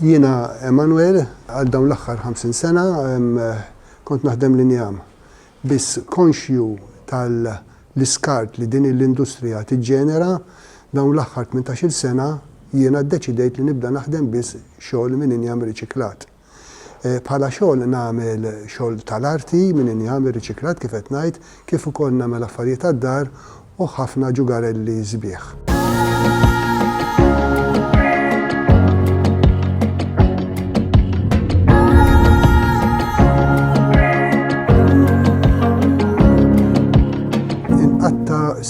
Jiena Emanuel, għal dawn l-aħħar 50 sena kont naħdem l-injam. Biss konxju tal-iskart li din l-industrija tiġġenera, dawn l-aħħar 18 sena jiena ddeċidejt li nibda naħdem biss xogħol minn injam riċiklat. Bħala xogħol nagħmel xogħol tal-arti minn injam riċiklat kif qed ngħid, kif ukoll nagħmel affarijiet għad-dar u ħafna ġugarelli sbieħ.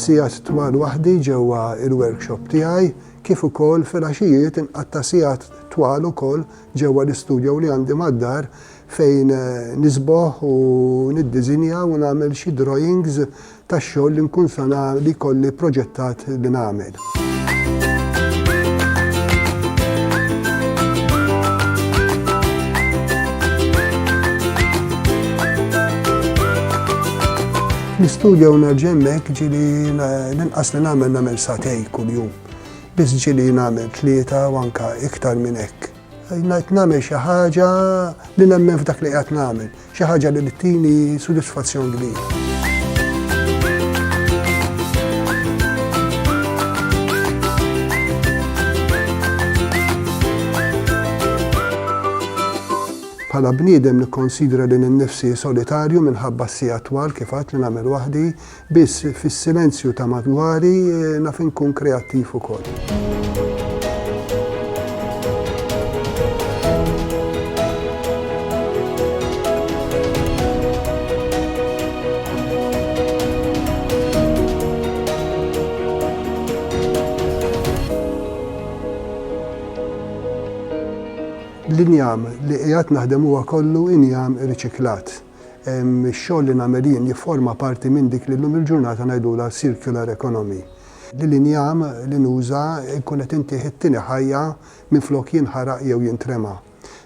Sijat twal waħdi ġewwa il-workshop tiegħi kif ukoll filgħaxijiet inqatta' sijat twal ukoll ġewwa l-istudju li għandi mad-dar fejn nisboħ u niddiżinja u nagħmel xi drawings tax-xogħol li nkun sa li kolli proġettat li nagħmel. L-istudju nerġemmek ġili l-inqas li nagħmel satej kuljum. Biss ġili nagħmel 3 u anke iktar minn hekk. Nagħmel xi ħaġa li nemmen f'dak li qed nagħmel, xi ħaġa li tini sodisfazzjon kbira. Bħala bniedem nikkonsidra li nnifsi solitarju minħabba s-sija twal kif għadt li nagħmel waħdi, biss fis-silenzju ta' madwari naf inkun kreattiv ukoll. L-injam li qiegħed naħdem huwa kollu injam riċiklat. Ix-xogħol li nagħmel jien jifforma parti minn dik li llum il-ġurnata ngħidulha circular economy. L-injam li nuża jkun qed intih it-tieni ħajja minflok jinħaraq jew jintrema.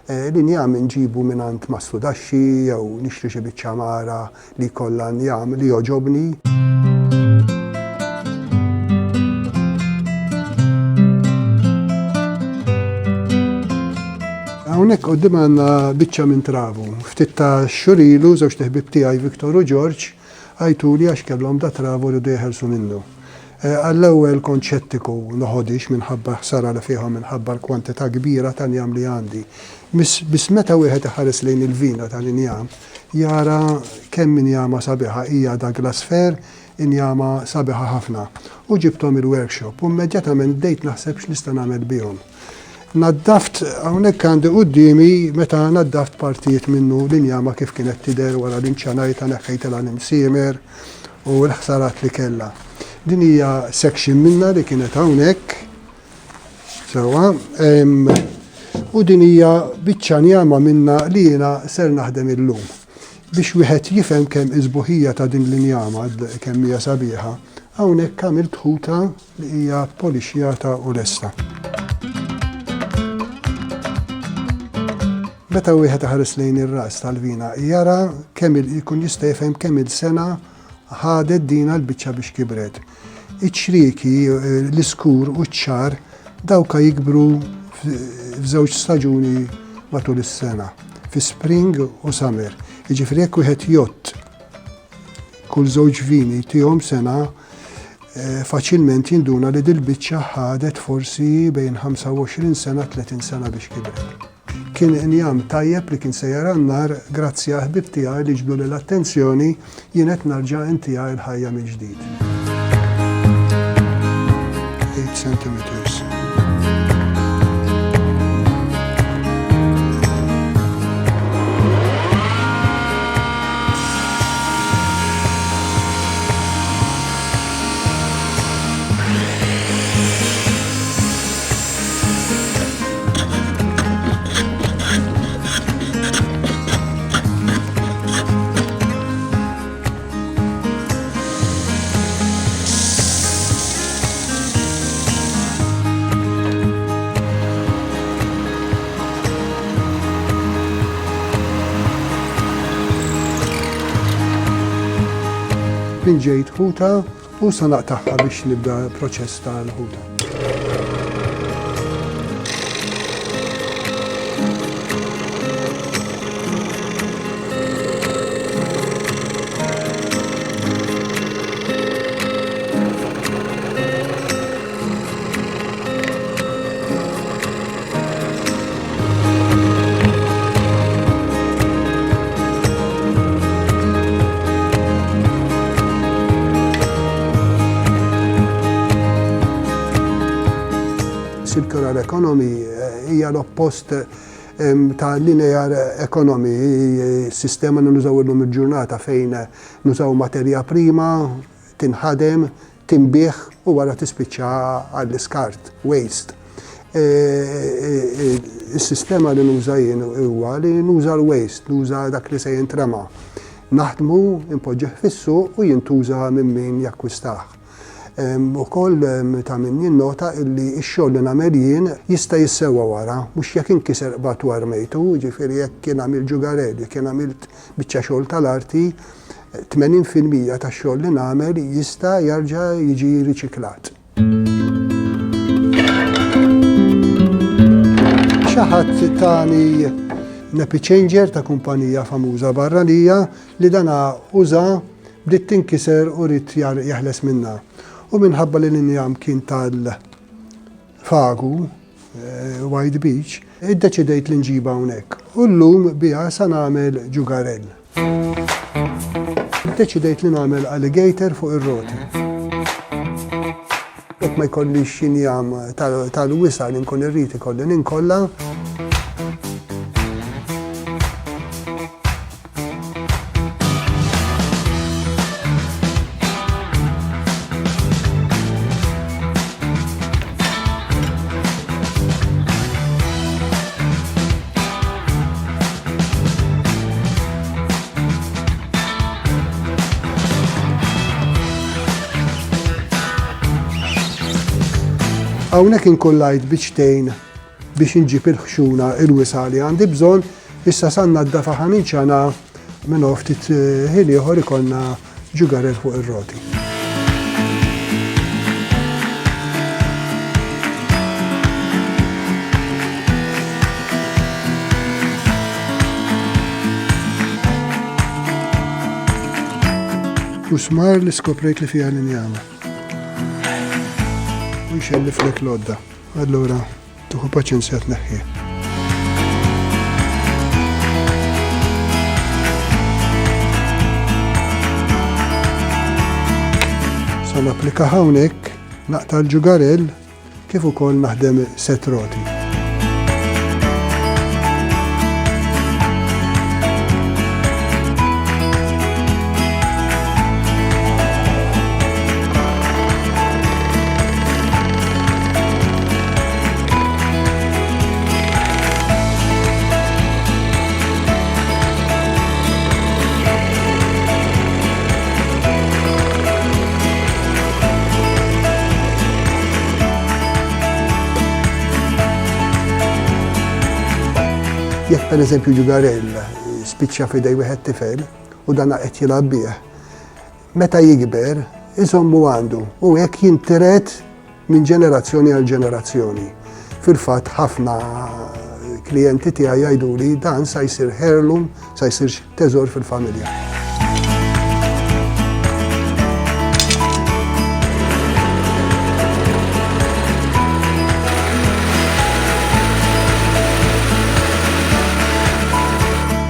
L-injam inġibu mingħand mastudaxxi jew nixtri xi biċċa mara li jkollha injam li joġobni. Hawnhekk quddiem għandna biċċa minn travu. Ftit ta' xhur ilu żewġ ħbieb tiegħi Viktor u George għajtuli għax kellhom da travu li jeħelsu minnu. Għall-ewwel kont xettiku noħodix minħabba ħsara li fihom minħabba l-kwantità kbira tal-injam li għandi. Biss meta wieħed iħares lejn il-vina tal-injam jara kemm injama sabiħa hija Douglas Fir, injama sabiħa ħafna. U ġibthom il-workshop u immedjatament bdejt naħseb x'nista' nagħmel bihom. Naddaft, hawnhekk għandi qudiemi meta naddaft partijiet minnu l-injama kif kienet tidher wara l-inċanajta neħħejtilha nimsiemer u l-ħsarat li kellha. Din hija section minnha li kienet hawnhekk sewwa u din hija biċċa injama minnha li jiena ser naħdem illum. Biex wieħed jifhem kemm iżbuħija ta' din l-injama kemm hija sabiħa, hawnhekk għamilt ħuta li hija polixjata u lesta. Meta wieħed iħares lejn ir-ras tal-vina jara kemm jkun jista' jifhem kemm il-sena ħadet dina l-biċċa biex kibret. Iċ-ċrieki, l-iskur u ċ-ċar dawka jikbru f'żewġ staġuni matul is-sena, fi spring u summer. Jiġifieri jekk wieħed jott kull żewġ vini tihom sena faċilment jinduna li dil-biċċa ħadet forsi bejn 25 sena 30 sena biex kibret. Kien injam tajjeb li kien sejjer għan-nar grazzi għal ħbieb tiegħi li ġbdu l-attenzjoni jien qed narġa' intija l-ħajja mill-ġdid. 8 centimeters. Ġejt ħuta u sa naqtaħħa biex nibda proċess tal-ħuta. circular economy hija l-oppost ta' linear economy, sistema li nużaw illum il-ġurnata fejn nużaw materja prima, tinħadem, tinbieħ u wara tispiċċa għall-iskart, waste. Is-sistema li nuża jien huwa li nuża l-waste, nuża dak li se jintrema. Naħdmu, impoġġeħ fis-suq u jintuża minn min jakkwistah. Ukoll ta' min jinnota illi x-xogħol li nagħmel jien jista' jissewwa wara, mhux jekk inkiser qbad war mejtu, ġifieri jekk kien għamil ġugarelli, kien għamilt biċċa xogħol tal-arti, 80% tax-xogħol li nagħmel jista' jerġa' jiġi riċiklat. Xi ħadd tani nappy changer ta' kumpanija famuża barranija li dana uża bdiet tinkiser u rid jaħles minnha. U minħabba li l-injam kien tal-Fagu, White Beach, iddeċidejt li nġiba hawnhekk. U llum biha sa nagħmel ġugarell. Iddeċidejt li nagħmel alligator fuq ir-roti. Jekk ma jkollix injam tal-wisa li nkun irrid ikolli ninkolla. Hawnhekk inkollajt biċtejn biex inġib il-ħxuna il-wisa li għandi bżonn, issa sanna d-dafaħa minn ċana minn ftit ħin ieħor ikollna ġugarell fuq ir-roti. U smar li skoprejt li fiha l-injama. Nxelli flek lodda, allura tuħu paċenzja tneħħi. Sa napplika hawnhekk naqta' l-ġugarell kif ukoll naħdem set roti. Jekk pereżempju ġugarell spiċċa f'idej wieħed tifel u dan qed jilgħab bih, meta jikber iżommu għandu u hekk jintiret minn ġenerazzjoni għal ġenerazzjoni. Fil-fatt ħafna klijenti tiegħi jgħiduli dan sa jsir heirloom, sa jsir teżor fil-familja.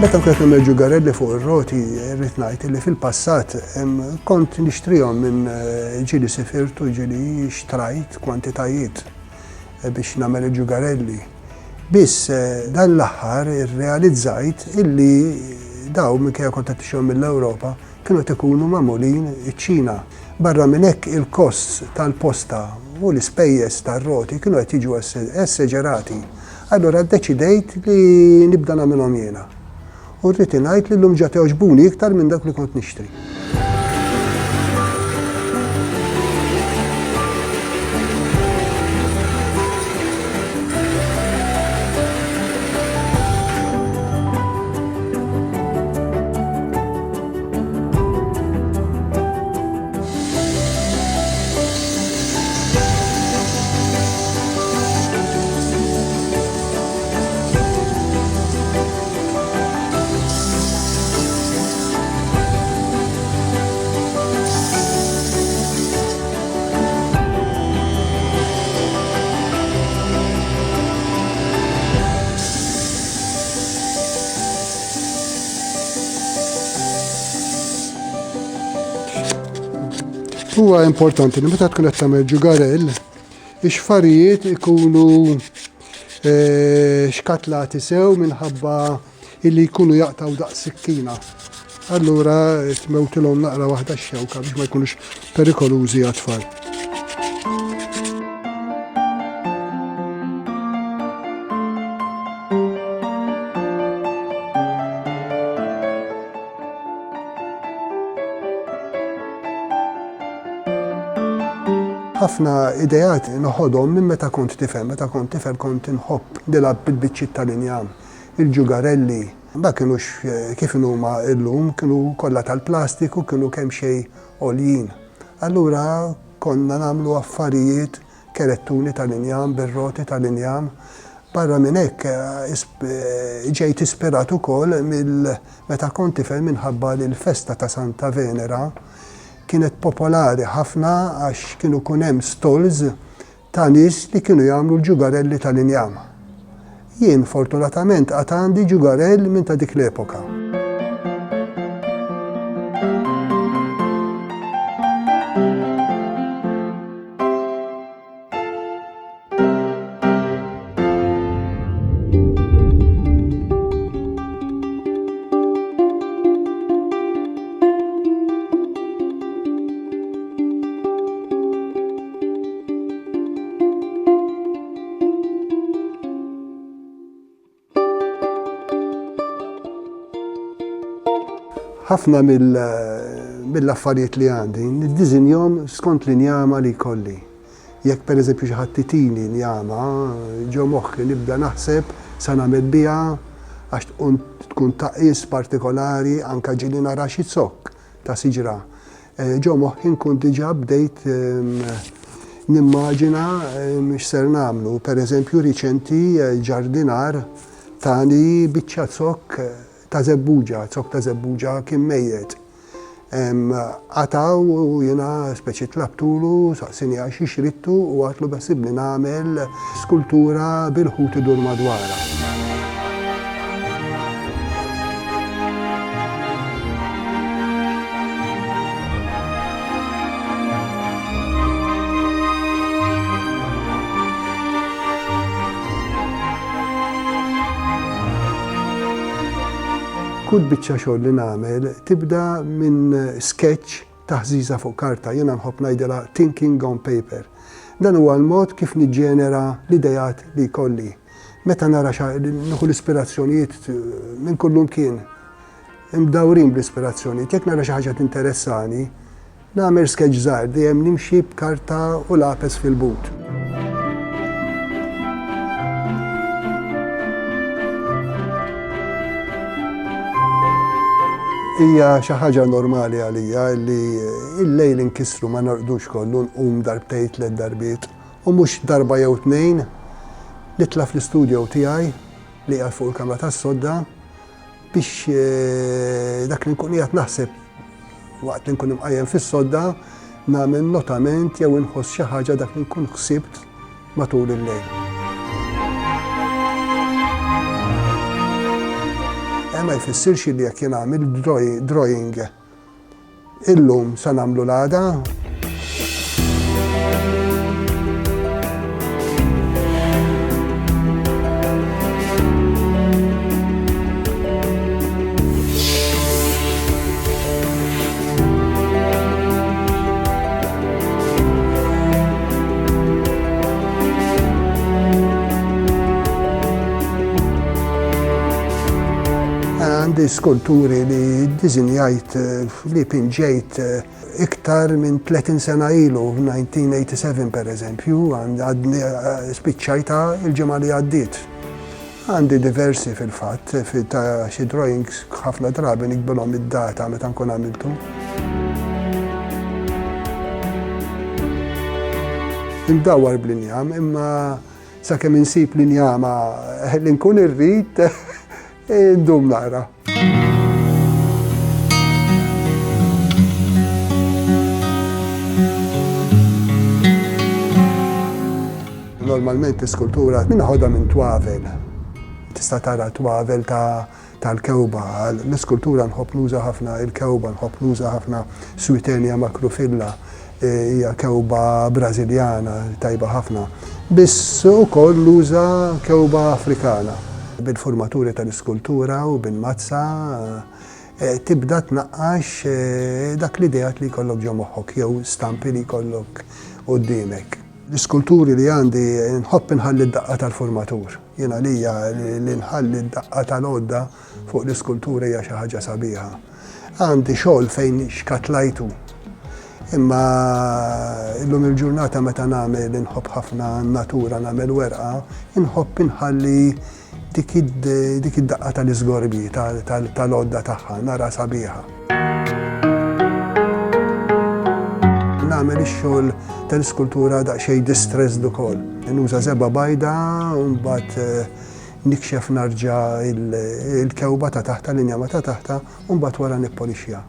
Meta kont nagħmel ġugarelli fuq ir-roti, rrid ngħid li fil-passat kont nixtrihom minn ġieli sifirtu, ġieli xtrajt kwantitajiet biex nagħmel il-ġugarelli. Biss dan l-aħħar irrealizzajt illi daw minkejja kont qed tixhom mill-Ewropa kienu qed ikunu magħmulin iċ-Ċina. Barra minn hekk il-kost tal-posta u l-ispejjeż tar-roti kienu qed jiġu esseġerati. Allura ddeċidejt li nibda nagħmilhom jiena. U rrid ngħid li llum ġat jogħġbuni iktar minn dak li kont nixtri. Huwa importanti li meta tkun qed tagħmel ġugarell Ix-xfarijiet ikunu xkatlati sew minħabba illi jkunu jaqtaw daqs sikkina. Allura tmewtilhom naqra waħda x-xewka biex ma jkunux perikolużi għat-tfal. Ħafna idejat noħodhom minn meta kont tifel kont inħobb nilgħab bil-biċċiet tal-injam, il-ġugarelli. Ma kienux kif huma llum, kienu kollha tal-plastiku, kienu kemm xejn għoljin. Allura konna nagħmlu affarijiet kerettuni tal-injam, bir-roti tal-injam. Barra minn hekk ġejt ispirat ukoll meta kont tifel minħabba li l-festa ta' Santa Venera kienet popolari ħafna għax kienu kun hemm stalls ta' nies li kienu jagħmlu l-ġugarelli tal-injam. Jien fortunatament qatt għandi ġugarell minn ta' dik l-epoka. Ħafna mill-affarijiet li għandi, niddiżinjhom skont l-injama li jkolli. Jekk pereżempju xi ħadd titini injama, ġew moħħi nibda naħseb sa nagħmel biha għax tkun taqis partikolari anke ġieli nara xi zokk ta' siġra. Ġew moħħi nkun diġà bdejt nimmaġina x'ser nagħmlu. Pereżempju riċenti ġardinar tani biċċa zokk ta' zebbuġa, zokk ta' zebbuġa kien mejjed. Għataw u jiena speċi tlabtulu, saqsini għax xrittu u għatlu besibni nagħmel skultura bil-ħut idur madwara. Kull biċċa xogħol li nagħmel tibda minn sketch taħżiża fuq karta, jiena nħobb ngħidilha thinking on paper. Dan huwa l-mod kif niġġenera l-idejat li jkolli. Meta nara nieħu l-ispirazzjonijiet minn kullum kien imdawrin bl-ispirazzjonijiet, jekk nara xi ħaġa tinteressani, nagħmel sketch żgħar dejjem nimxi b'karta u lapes fil-but. Hija xi ħaġa normali għalija li l-lejl inkissru ma narqdux kollu nqum darbtejn tliet darbiet u mhux darba jew tnejn nitla' fl-istudju tiegħi li qiegħed fuq il-kamra tas-sodda biex dak li nkun qiegħed naħseb waqt li nkun imqajjem fis-sodda nagħmel notament jew inħoss xi ħaġa dak li nkun ħsibt matul il-lejl. Ma jfissirx li jekk jien għamil drawing illum sa nagħmlu l-għada. Għandi skulturi li dizinjajt li pinġejt iktar minn 30 sena ilu, 1987 per eżempju, għadni spiċċajta il-ġimgħa li għaddiet. Għandi diversi fil-fatt, ta' xi drawings ħafna drabi nikbilhom id-data meta nkun għamiltu. Imdawwar bl-injam, imma sakemm insib l-injama li nkun irrid ndum nara. Normalment iskultura minħodha minn twavel. Tista' tara twavel tal-kewba. L-iskultura nħobb nuża ħafna il-kewba, nħobb nuża ħafna Swietenia macrofilla. hija kewba Brażiljana tajba ħafna. Biss ukoll nuża kewba Afrikana. Bil-formaturi tal-iskultura u bil-mazza tibda tnaqqax dak l-idejat li jkollok ġo moħħok jew stampi li jkollok quddiemek. L-iskulturi li għandi nħobb inħalli d-daqqa tal-formatur. Jiena lija li nħalli d-daqqa tal-għodda fuq l-iskultura hija xi ħaġa sabiħa. Għandi xogħol fejn xkatlajtu. Imma illum il-ġurnata meta nagħmel inħobb ħafna natura nagħmel werqa, inħobb inħalli dik id-daqqa tal-iżgorbi tal-għodda tagħha nara sabiħa. Nagħmel ix-xogħol tal-iskultura daqsxejn distressed ukoll. Nuża żeba bajda u mbagħad nikxef narġa' il-kewba ta' taħta, l-injama ta' taħta u mbagħad wara nippolixxiha.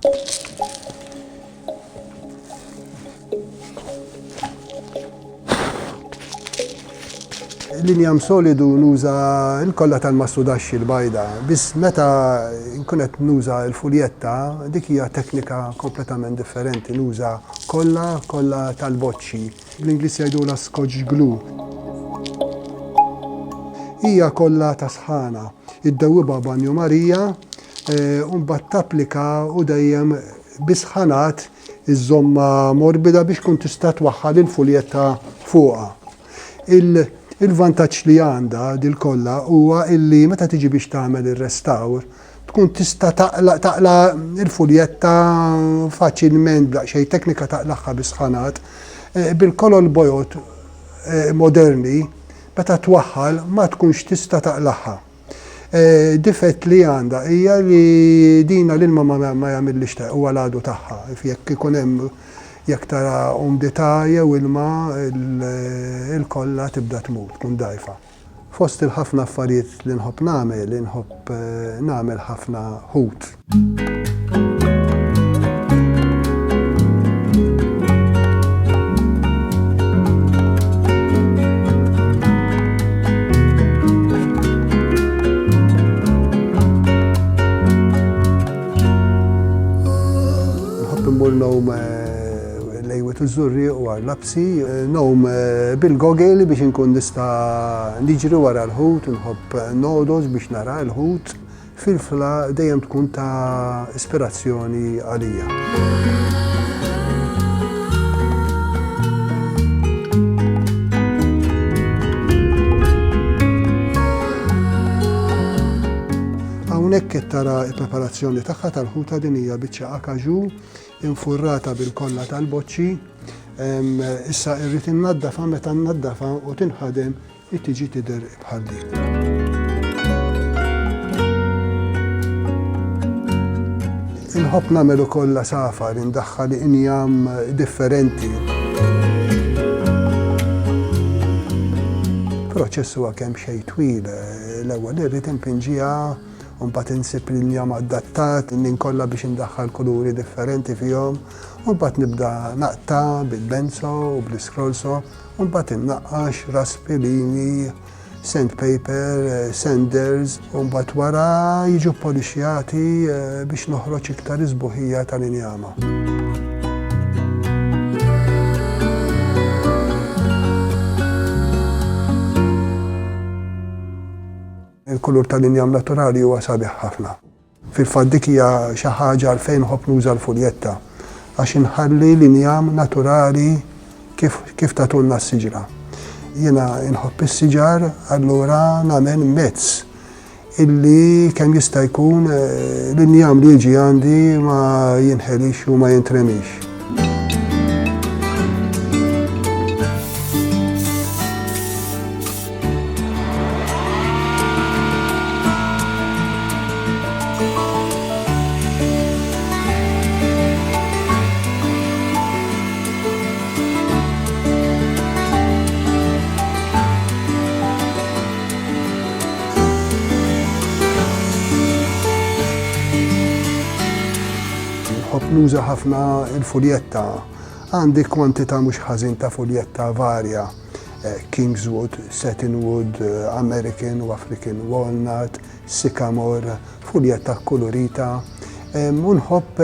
L-injam solidu nuża l-kollha tal-massudaxxi l-bajda, biss meta nkun qed nuża l-fuljetta dik hija teknika kompletament differenti, nuża kollha tal-boċċi. Bl-Ingliż jgħidulha Scotch glue. Hija kollha ta' sħana, iddewwibha banju Marija u mbagħad tapplika u dejjem bisħanat iż-żomma morbida biex tkun tista' twaħħal il-fuljetta fuqha. Il-vantaġġ li għandha dil kollha huwa illi meta tiġi biex tagħmel ir-restawr tkun tista' taqla il-fuljetta faċilment b'daqsxejn teknika taqlaħħa bisħanat bil-kolol bojot moderni meta twaħħal ma tkunx tista' taqlaħħa. Difett li għandha hija li dina l-ilma ma jagħmilx huwa l-għadu tagħha. Jekk ikun hemm jekk tara umdità jew ilma il-kollha tibda tmut, tkun dgħajfa. Fost il-ħafna affarijiet li nħobb nagħmel ħafna ħut. Nħobb immur nhom lejwet iż-żurri u għar-labsi, nhom bil-gogel biex inkun nista' niġri wara l-ħut, nħobb nodos biex nara l-ħut, filfla dejjem tkun ta' ispirazzjoni għalija. Hawnhekk qed tara l-preparazzjoni tagħha tal-ħuta din hija biċċa akaġu infurrata bil-kollha tal-boċċi. Issa rrid innaddafa meta nnaddafa u tinħadem tiġi tidher bħal dik. Inħobb nagħmel ukoll safar indaħħal injam differenti. Proċess huwa kemm xejn twil. L-ewwel irrid impinġiha u mbagħad insib l-injam adattat, ninkolla biex indaħħal kuluri differenti fihom, u mbagħad nibda naqta bil-benzo u bl-iskrolso, u mbagħad innaqqax raspilini, sandpaper, sanders, u mbagħad wara jiġu polixjati biex noħroġ iktar isbuħija tal-injama. Il-kulur tal-injam naturali huwa sabiħ ħafna. Fil-fatt dik hija xi ħaġa għalfejn nħobb nuża l-fuljetta għax inħalli l-injam naturali kif tagħtulna s-siġra. Jiena nħobb is-siġar allura nagħmel mezz illi kemm jista' jkun l-injam li jiġi għandi ma jinħelix u ma jintremix. Nuża ħafna il-fuljetta. Għandi kwantità mhux ħażin ta' fuljetta varja. Kingswood, Satinwood, American u African Walnut, Sycamore, fuljetta kolorita. unħobb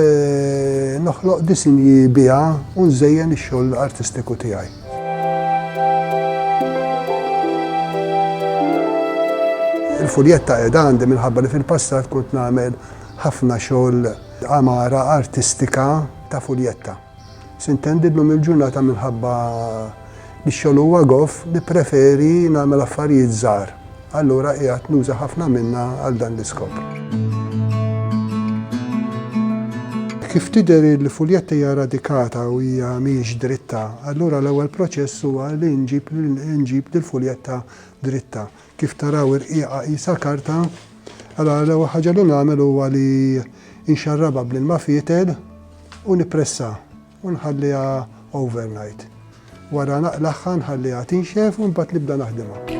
noħloq disinji bija unżejjen ix-xogħol artistiku tiegħi. Il-fuljetta qiegħda għandi minħabba li fil-passat kont nagħmel ħafna xogħol amara artistika ta' fuljetta. S'intendidlhom il-ġurnata minħabba li x-xogħol huwa goff nippreferi nagħmel affarijiet żgħar. Allura qiegħed nuża ħafna minnha għal dan l-iskop. Kif tidher il-fuljetta hija radikata u hija mhijiex dritta, allura l-ewwel proċess huwa li nġib dil-fuljetta dritta. Kif taraw irqiqa qisha karta, allura l-ewwel ħaġa li nagħmel huwa li nxarrabha bl-ilma fietel u nippressa u nħalliha overnight. Wara naqlaħħa nħalliha tinxef u mbagħad nibda naħdimha.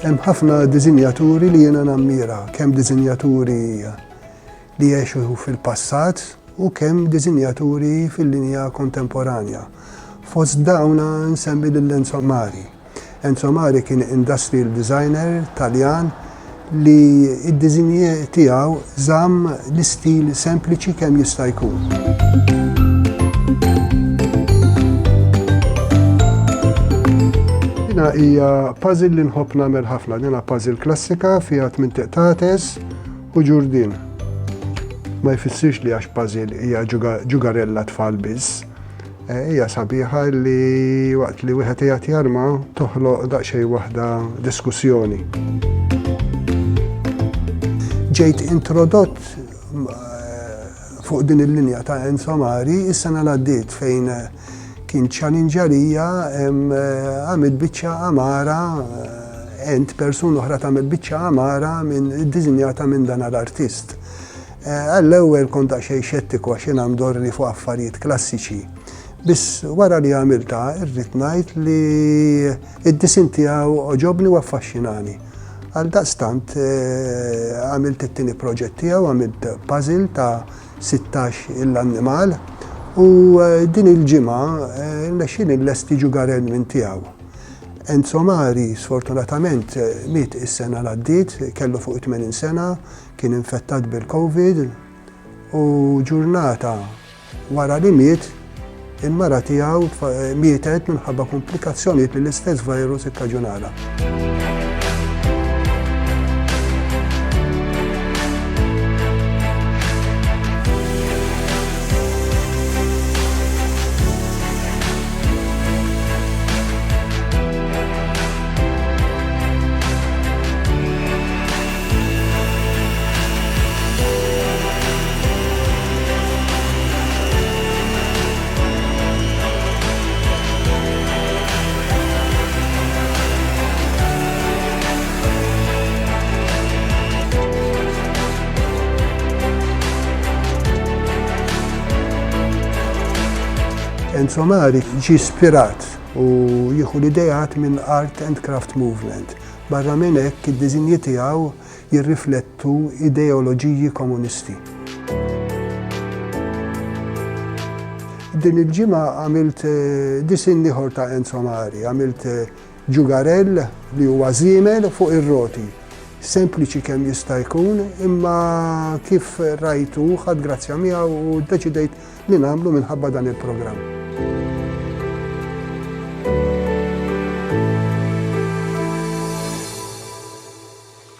Hemm ħafna diżinjaturi li jiena nammira, kemm diżinjaturi li jgħixu fil-passat u kemm diżinjaturi fil-linja kontemporanja. Fost dawna nsemmi lil Enzo Mari. Enzo Mari kien industrial designer Taljan li id-diżinji tiegħu żamm l-istil sempliċi kemm jista' jkun. Dina hija puzzle li nħobb nagħmel ħafna, dina puzzle klassika fiha 8 tiqtates u ġurdin. Ma jfissirx li għax puzzle hija ġugarella tfal biss. Hija sabiħa li waqt li wieħed qiegħed jarma toħloq daqsxejn waħda diskussjoni. Ġejt introdott fuq din il-linja ta' Enzo Mari is-sena l-għaddiet fejn kien ċalinġarija għamil biċċa amara, persuna oħra tagħmel biċċa amara diżinjata minn dan l-artist. Għall-ewwel kont daqsxejn xettiku għax jien mdorri fuq affarijiet klassiċi. Biss wara li għamilta irrid ngħid li id-disin tiegħu oġobni u affaxxinani. Għaldaqstant għamilt it-tieni proġett tiegħu, għamilt puzzle ta' 16 il-annimal. U din il-ġimgħa nexxin il-lesti ġugarell minn tiegħu. Enzo Mari sfortunatament miet is-sena l-għaddiet, kellu fuq 80 sena, kien infettat bil-Covid u ġurnata wara li miet il-mara tiegħu mietet minħabba komplikazzjonijiet li l-istess virus ikkaġunala. Enzo Mari ġie ispirat u jieħu l-idejat minn Art and Craft Movement. Barra minn hekk id-diżinji tiegħu jirriflettu ideoloġiji komunisti. Din il-ġimgħa għamilt disin ieħor ta' Enzo Mari, għamilt ġugarell li huwa żiemel fuq ir-roti. Sempliċi kemm jista' jkun, imma kif rajtu ħadd grazzja miegħu u ddeċidejt li nagħmlu minħabba dan il-programm.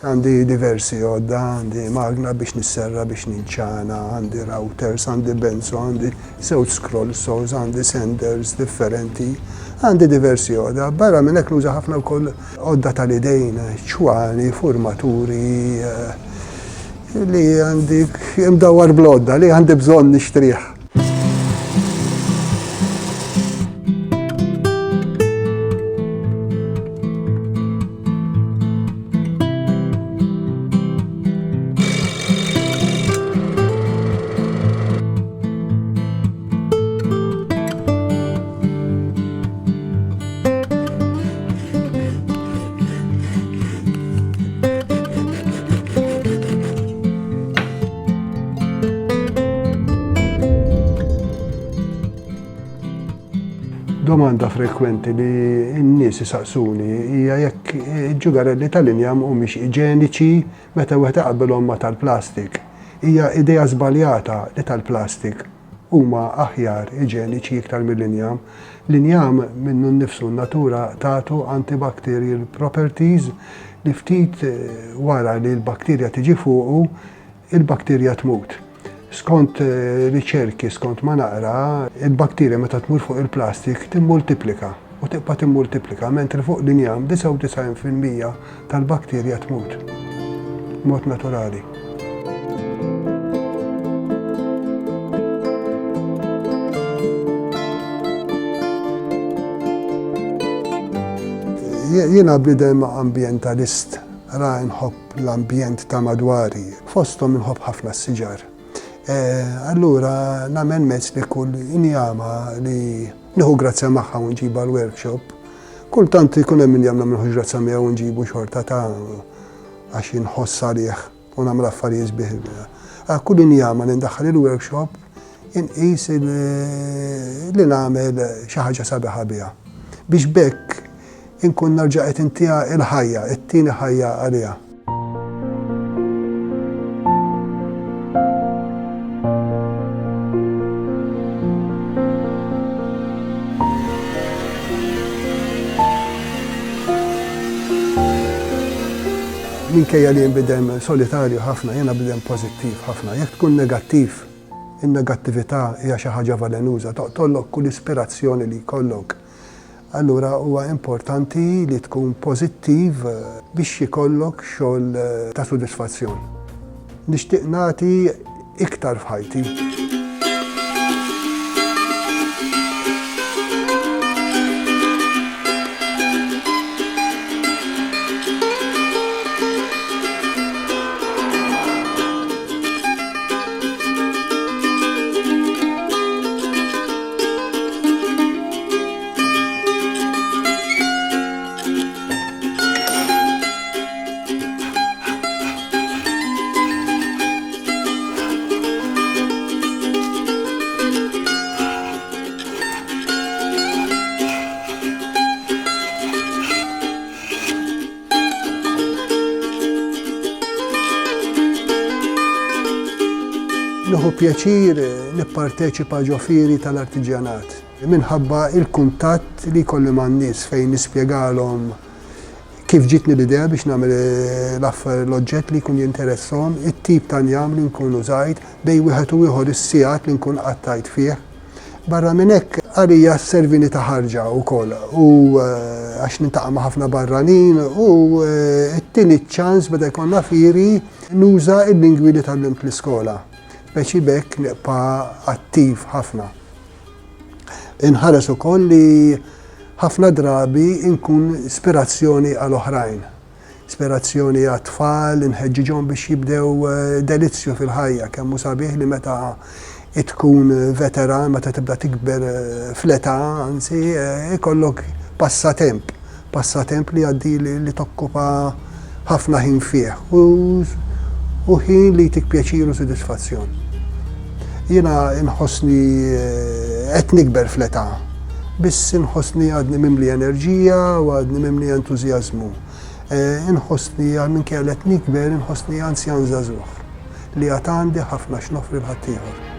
Għandi diversi għodda, għandi magna biex nisserra, biex ninċana, għandi routers, għandi benzo, għandi sewġ scroll saws, għandi senders differenti, għandi diversi għodda. Barra minn hekk nuża ħafna wkoll għodda tal-idejn, ċwani, formaturi, li għandi imdawar blodda li għandi bżonn nixtrih. Domanda frekwenti li n-nies isaqsuni hija jekk il-ġugarelli tal-injam humiex iġeniċi meta wieħed iqabbelhom ma' tal-plastik. Hija idea żbaljata li tal-plastik huma aħjar iġeniċi iktar mill-injam. L-injam minnu nnifsu n-natura tagħtu antibacterial properties li ftit wara li l-bakterja tiġi fuqu, il-bakterja tmut. Skont riċerki, skont ma naqra, il-bakterja meta tmur fuq il-plastik timmultiplika u tibqa' timmultiplika, mentri fuq l-injam 99% tal-bakterja tmut b'mod naturali. Jiena bniedem ambjentalist, ra nħobb l-ambjent ta' madwari, fosthom inħobb ħafna s-siġar. Allura nagħmel mezz li kull injama li nieħu grazzja magħha u nġibha l-workshop. Kultant ikun hemm injam nagħmlu grazzja miegħu u nġibu xorta ta' għax inħoss għalih u nagħmel affarijiet bih. Kull injama li ndaħħal il-workshop inqis li nagħmel xi ħaġa sabiħa biha. Biex bekk inkun nerġa' qed intiha il-ħajja, it-tieni ħajja għaliha. Minkejja li jinbidem solitarju ħafna, jena bidem pozittiv ħafna. Jekk tkun negattiv, in-negattività hija xi ħaġa valenuża, toqtollok kull ispirazzjoni li jkollok. Allura huwa importanti li tkun pożittiv biex jkollok xogħol ta' sodisfazzjon. Nixtieq nagħti iktar f'ħajti. Nieħu pjaċir nipparteċipa ġo fieri tal-artiġjanat. Minħabba il-kuntatt li jkolli man-nies fejn nispjegalhom kif ġitni l-idea biex nagħmel l-oġġett li jkun jinteressahom, it-tip ta' njam li nkun użajt, bejn wieħed u ieħor is-sigħat li nkun qattajt fih. Barra minn hekk għalija servini ta' ħarġa wkoll u għax nintaqa' ma' ħafna barranin u t-tieni ċans beda jkollna fieri nuża l-lingwi li tallimt l-iskola. Beċi bekk nibqa' attiv ħafna. Inħares ukoll li ħafna drabi nkun ispirazzjoni għal oħrajn. Ispirazzjoni għat-tfal, inħeġġiġhom biex jibdew delizzju fil-ħajja, kemm hu sabiħ li meta tkun veteran, meta tibda tikber fl-età, anzi ikollok passatemp li għaddi li tokkupa ħafna ħin fih u ħin li tik pjaċir u sodisfazzjon. Jiena inħossni qed nikber fl-età, biss inħossni għadni mimli enerġija u għadni mimli entużjażmu. Inħossni minkejja li qed nikber inħossni anzjan żagħżugħ li għad għandi ħafna x'nofri l-ħaddieħor.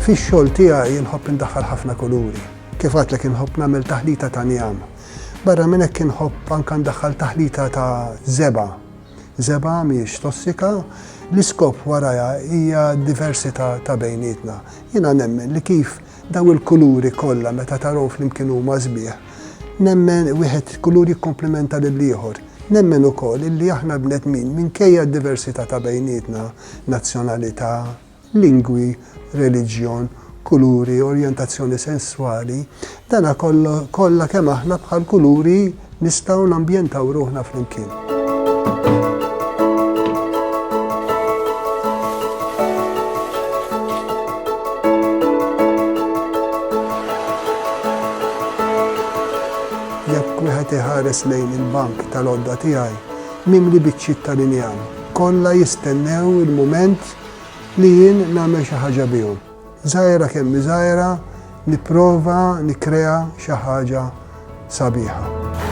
Fix-xogħol tiegħi inħobb indaħħal ħafna kuluri. Kif għadlek inħobb nagħmel taħlita ta' njam. Barra minn hekk inħobb anke ndaħħal taħlita ta' żeba. zeba mhijiex tossika, l-iskop waraja hija diversità ta' bejnietna. Jiena nemmen li kif daw il-kuluri kollha meta taraw flimkien huma sbieħ, nemmen wieħed kuluri komplementa lill-ieħor. Nemmen ukoll illi aħna bnedmin minkejja d-diversità ta' bejnietna, nazzjonalità, lingwi, reliġjon, kuluri, orjentazzjoni senswali, dana kollha kemm aħna bħal kuluri nistgħu nambjentaw ruħna flimkien. Jekk wieħed iħares lejn il-bank tal-għodda tiegħi mimli biċċiet tal-injam, kollha jistennew il-mument li jien nagħmel xi ħaġa bihom. Żgħira kemm żgħira nipprova nikkrea xi ħaġa sabiħa.